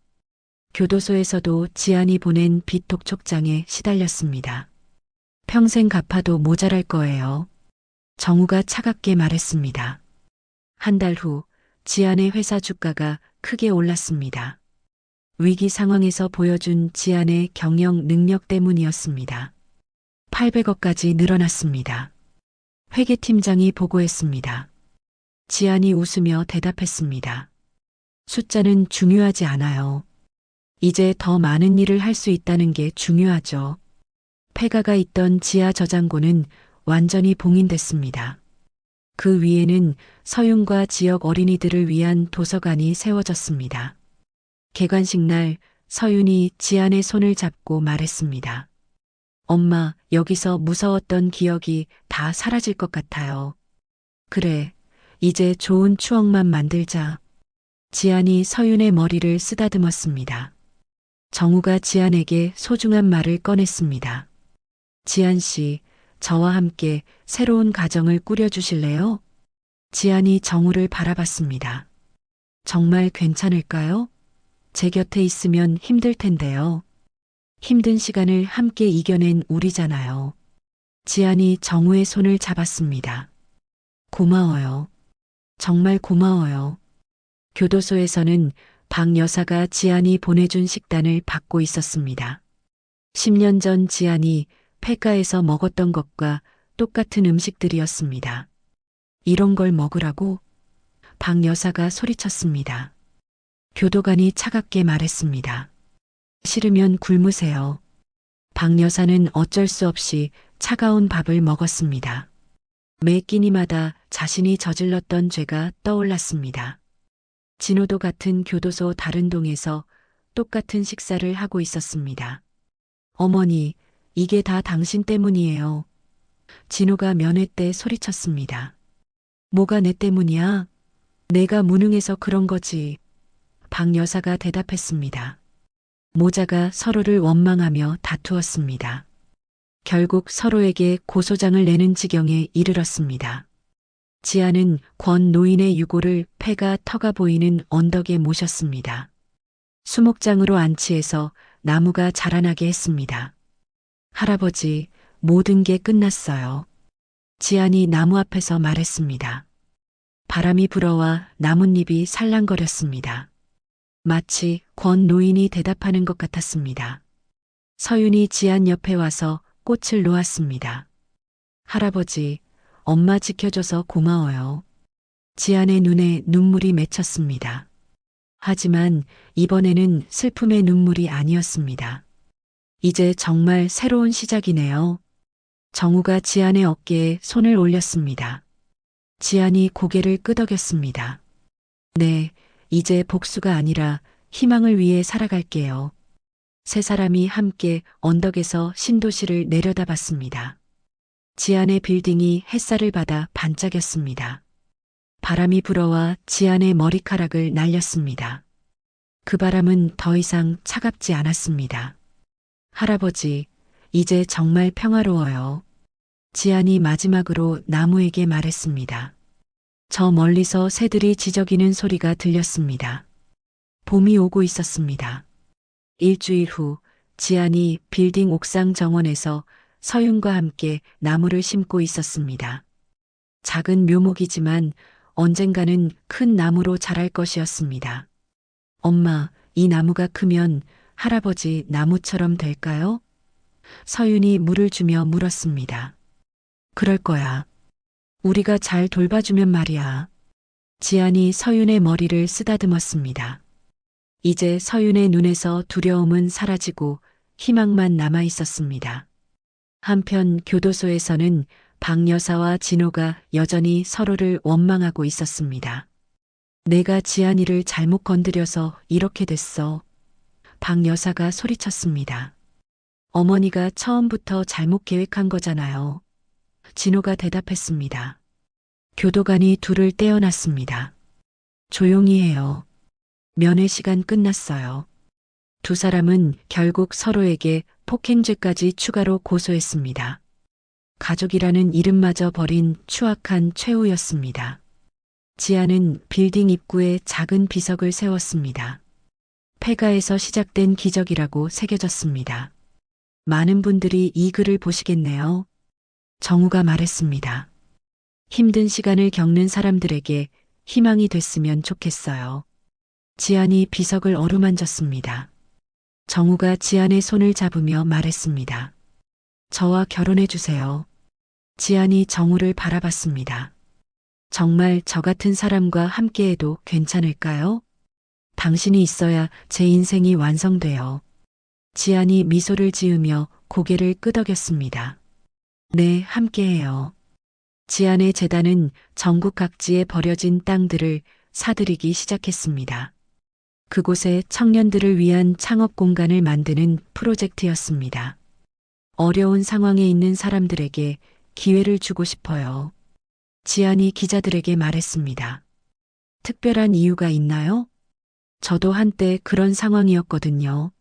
교도소에서도 지안이 보낸 비톡 촉장에 시달렸습니다. 평생 갚아도 모자랄 거예요. 정우가 차갑게 말했습니다. 한 달 후 지안의 회사 주가가 크게 올랐습니다. 위기 상황에서 보여준 지안의 경영 능력 때문이었습니다. 800억까지 늘어났습니다. 회계팀장이 보고했습니다. 지안이 웃으며 대답했습니다. 숫자는 중요하지 않아요. 이제 더 많은 일을 할 수 있다는 게 중요하죠. 폐가가 있던 지하 저장고는 완전히 봉인됐습니다. 그 위에는 서윤과 지역 어린이들을 위한 도서관이 세워졌습니다. 개관식 날 서윤이 지안의 손을 잡고 말했습니다. 엄마, 여기서 무서웠던 기억이 다 사라질 것 같아요. 그래, 이제 좋은 추억만 만들자. 지안이 서윤의 머리를 쓰다듬었습니다. 정우가 지안에게 소중한 말을 꺼냈습니다. 지안 씨, 저와 함께 새로운 가정을 꾸려주실래요? 지안이 정우를 바라봤습니다. 정말 괜찮을까요? 제 곁에 있으면 힘들 텐데요. 힘든 시간을 함께 이겨낸 우리잖아요. 지안이 정우의 손을 잡았습니다. 고마워요. 정말 고마워요. 교도소에서는 박 여사가 지안이 보내준 식단을 받고 있었습니다. 10년 전 지안이 폐가에서 먹었던 것과 똑같은 음식들이었습니다. 이런 걸 먹으라고? 박 여사가 소리쳤습니다. 교도관이 차갑게 말했습니다. 싫으면 굶으세요. 박 여사는 어쩔 수 없이 차가운 밥을 먹었습니다. 매 끼니마다 자신이 저질렀던 죄가 떠올랐습니다. 진호도 같은 교도소 다른 동에서 똑같은 식사를 하고 있었습니다. 어머니, 이게 다 당신 때문이에요. 진호가 면회 때 소리쳤습니다. 뭐가 내 때문이야? 내가 무능해서 그런 거지. 박 여사가 대답했습니다. 모자가 서로를 원망하며 다투었습니다. 결국 서로에게 고소장을 내는 지경에 이르렀습니다. 지아는 권 노인의 유고를 폐가 터가 보이는 언덕에 모셨습니다. 수목장으로 안치해서 나무가 자라나게 했습니다. 할아버지, 모든 게 끝났어요. 지안이 나무 앞에서 말했습니다. 바람이 불어와 나뭇잎이 살랑거렸습니다. 마치 권 노인이 대답하는 것 같았습니다. 서윤이 지안 옆에 와서 꽃을 놓았습니다. 할아버지, 엄마 지켜줘서 고마워요. 지안의 눈에 눈물이 맺혔습니다. 하지만 이번에는 슬픔의 눈물이 아니었습니다. 이제 정말 새로운 시작이네요. 정우가 지안의 어깨에 손을 올렸습니다. 지안이 고개를 끄덕였습니다. 네, 이제 복수가 아니라 희망을 위해 살아갈게요. 세 사람이 함께 언덕에서 신도시를 내려다봤습니다. 지안의 빌딩이 햇살을 받아 반짝였습니다. 바람이 불어와 지안의 머리카락을 날렸습니다. 그 바람은 더 이상 차갑지 않았습니다. 할아버지, 이제 정말 평화로워요. 지안이 마지막으로 나무에게 말했습니다. 저 멀리서 새들이 지저귀는 소리가 들렸습니다. 봄이 오고 있었습니다. 일주일 후 지안이 빌딩 옥상 정원에서 서윤과 함께 나무를 심고 있었습니다. 작은 묘목이지만 언젠가는 큰 나무로 자랄 것이었습니다. 엄마, 이 나무가 크면 할아버지 나무처럼 될까요? 서윤이 물을 주며 물었습니다. 그럴 거야. 우리가 잘 돌봐주면 말이야. 지안이 서윤의 머리를 쓰다듬었습니다. 이제 서윤의 눈에서 두려움은 사라지고 희망만 남아 있었습니다. 한편 교도소에서는 박 여사와 진호가 여전히 서로를 원망하고 있었습니다. 내가 지안이를 잘못 건드려서 이렇게 됐어. 박 여사가 소리쳤습니다. 어머니가 처음부터 잘못 계획한 거잖아요. 진호가 대답했습니다. 교도관이 둘을 떼어놨습니다. 조용히 해요. 면회 시간 끝났어요. 두 사람은 결국 서로에게 폭행죄까지 추가로 고소했습니다. 가족이라는 이름마저 버린 추악한 최후였습니다. 지아는 빌딩 입구에 작은 비석을 세웠습니다. 폐가에서 시작된 기적이라고 새겨졌습니다. 많은 분들이 이 글을 보시겠네요. 정우가 말했습니다. 힘든 시간을 겪는 사람들에게 희망이 됐으면 좋겠어요. 지안이 비석을 어루만졌습니다. 정우가 지안의 손을 잡으며 말했습니다. 저와 결혼해 주세요. 지안이 정우를 바라봤습니다. 정말 저 같은 사람과 함께해도 괜찮을까요? 당신이 있어야 제 인생이 완성돼요. 지안이 미소를 지으며 고개를 끄덕였습니다. 네, 함께해요. 지안의 재단은 전국 각지에 버려진 땅들을 사들이기 시작했습니다. 그곳에 청년들을 위한 창업 공간을 만드는 프로젝트였습니다. 어려운 상황에 있는 사람들에게 기회를 주고 싶어요. 지안이 기자들에게 말했습니다. 특별한 이유가 있나요? 저도 한때 그런 상황이었거든요.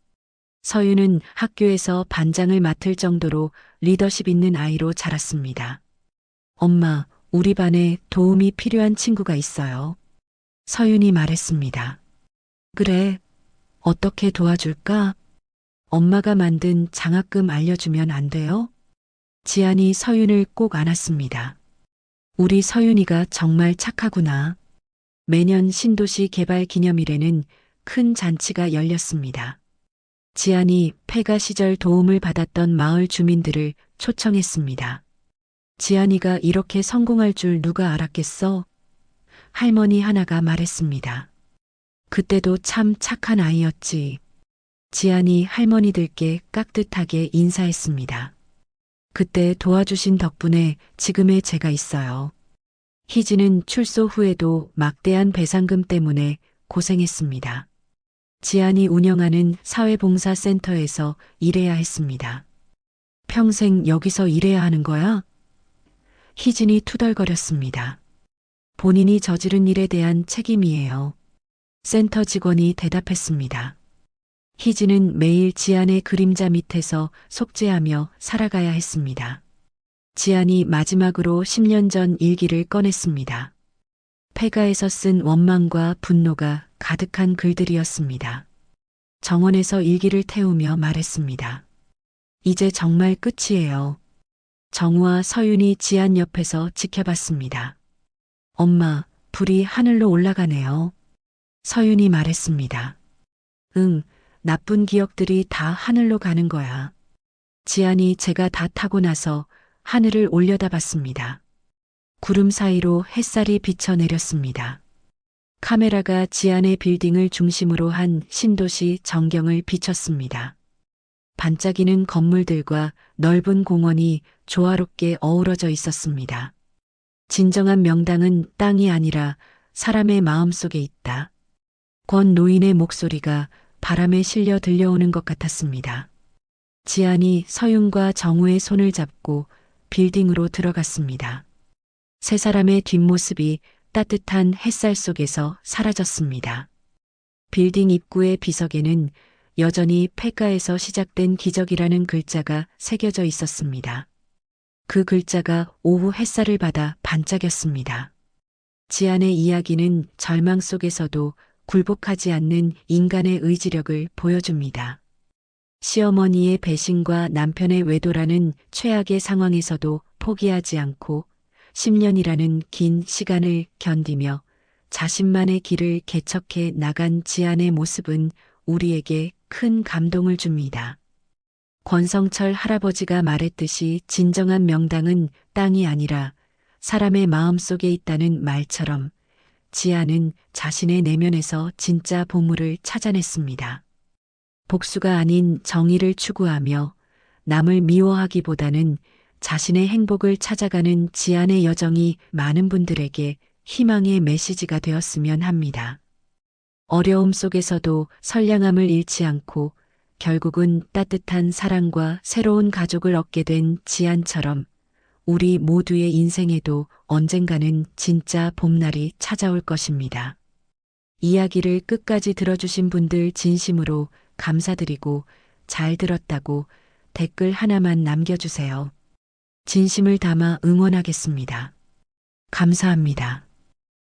서윤은 학교에서 반장을 맡을 정도로 리더십 있는 아이로 자랐습니다. 엄마, 우리 반에 도움이 필요한 친구가 있어요. 서윤이 말했습니다. 그래, 어떻게 도와줄까? 엄마가 만든 장학금 알려주면 안 돼요? 지안이 서윤을 꼭 안았습니다. 우리 서윤이가 정말 착하구나. 매년 신도시 개발 기념일에는 큰 잔치가 열렸습니다. 지안이 폐가 시절 도움을 받았던 마을 주민들을 초청했습니다. 지안이가 이렇게 성공할 줄 누가 알았겠어? 할머니 하나가 말했습니다. 그때도 참 착한 아이였지. 지안이 할머니들께 깍듯하게 인사했습니다. 그때 도와주신 덕분에 지금의 제가 있어요. 희진은 출소 후에도 막대한 배상금 때문에 고생했습니다. 지안이 운영하는 사회봉사센터에서 일해야 했습니다. 평생 여기서 일해야 하는 거야? 희진이 투덜거렸습니다. 본인이 저지른 일에 대한 책임이에요. 센터 직원이 대답했습니다. 희진은 매일 지안의 그림자 밑에서 속죄하며 살아가야 했습니다. 지안이 마지막으로 10년 전 일기를 꺼냈습니다. 폐가에서 쓴 원망과 분노가 가득한 글들이었습니다. 정원에서 일기를 태우며 말했습니다. 이제 정말 끝이에요. 정우와 서윤이 지안 옆에서 지켜봤습니다. 엄마, 불이 하늘로 올라가네요. 서윤이 말했습니다. 응, 나쁜 기억들이 다 하늘로 가는 거야. 지안이 제가 다 타고 나서 하늘을 올려다봤습니다. 구름 사이로 햇살이 비쳐내렸습니다. 카메라가 지안의 빌딩을 중심으로 한 신도시 전경을 비췄습니다. 반짝이는 건물들과 넓은 공원이 조화롭게 어우러져 있었습니다. 진정한 명당은 땅이 아니라 사람의 마음 속에 있다. 권 노인의 목소리가 바람에 실려 들려오는 것 같았습니다. 지안이 서윤과 정우의 손을 잡고 빌딩으로 들어갔습니다. 세 사람의 뒷모습이 따뜻한 햇살 속에서 사라졌습니다. 빌딩 입구의 비석에는 여전히 폐가에서 시작된 기적이라는 글자가 새겨져 있었습니다. 그 글자가 오후 햇살을 받아 반짝였습니다. 지안의 이야기는 절망 속에서도 굴복하지 않는 인간의 의지력을 보여줍니다. 시어머니의 배신과 남편의 외도라는 최악의 상황에서도 포기하지 않고 10년이라는 긴 시간을 견디며 자신만의 길을 개척해 나간 지안의 모습은 우리에게 큰 감동을 줍니다. 권성철 할아버지가 말했듯이 진정한 명당은 땅이 아니라 사람의 마음 속에 있다는 말처럼 지안은 자신의 내면에서 진짜 보물을 찾아냈습니다. 복수가 아닌 정의를 추구하며 남을 미워하기보다는 자신의 행복을 찾아가는 지안의 여정이 많은 분들에게 희망의 메시지가 되었으면 합니다. 어려움 속에서도 선량함을 잃지 않고 결국은 따뜻한 사랑과 새로운 가족을 얻게 된 지안처럼 우리 모두의 인생에도 언젠가는 진짜 봄날이 찾아올 것입니다. 이야기를 끝까지 들어주신 분들 진심으로 감사드리고 잘 들었다고 댓글 하나만 남겨주세요. 진심을 담아 응원하겠습니다. 감사합니다.